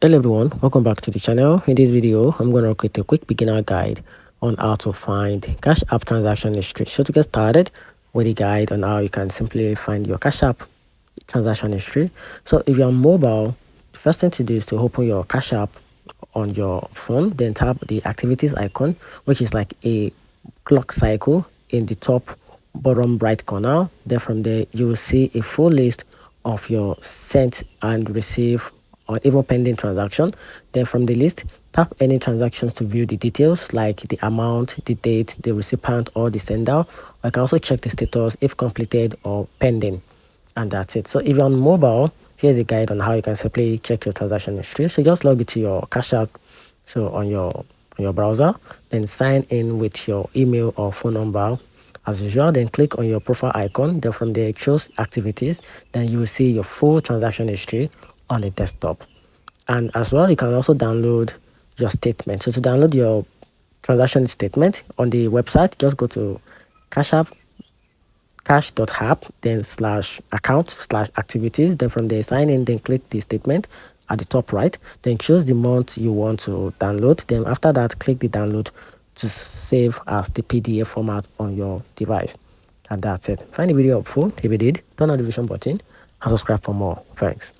Hello everyone, welcome back to the channel. In this video, I'm going to create a quick beginner guide on how to find Cash App transaction history. So to get started with a guide on how you can simply find your Cash App transaction history. So if you're on mobile, the first thing to do is to open your Cash App on your phone, then tap the activities icon, which is like a clock cycle in the top bottom right corner. Then from there, you will see a full list of your sent and receive or even pending transaction. Then from the list, tap any transactions to view the details like the amount, the date, the recipient, or the sender. I can also check the status if completed or pending, and that's it. So if you're on mobile, here's a guide on how you can simply check your transaction history. So just log into your Cash App, so on your browser, then sign in with your email or phone number as usual. Then click on your profile icon. Then from there, choose activities. Then you will see your full transaction history on the desktop. And as well, you can also download your statement. So to download your transaction statement on the website, just go to Cash App cash.app, then /account/activities. Then from there, sign in, then click the statement at the top right, then choose the month you want to download. Then after that, click the download to save as the PDF format on your device. And that's it. Find the video helpful. If you did, turn on the notification button and subscribe for more. Thanks.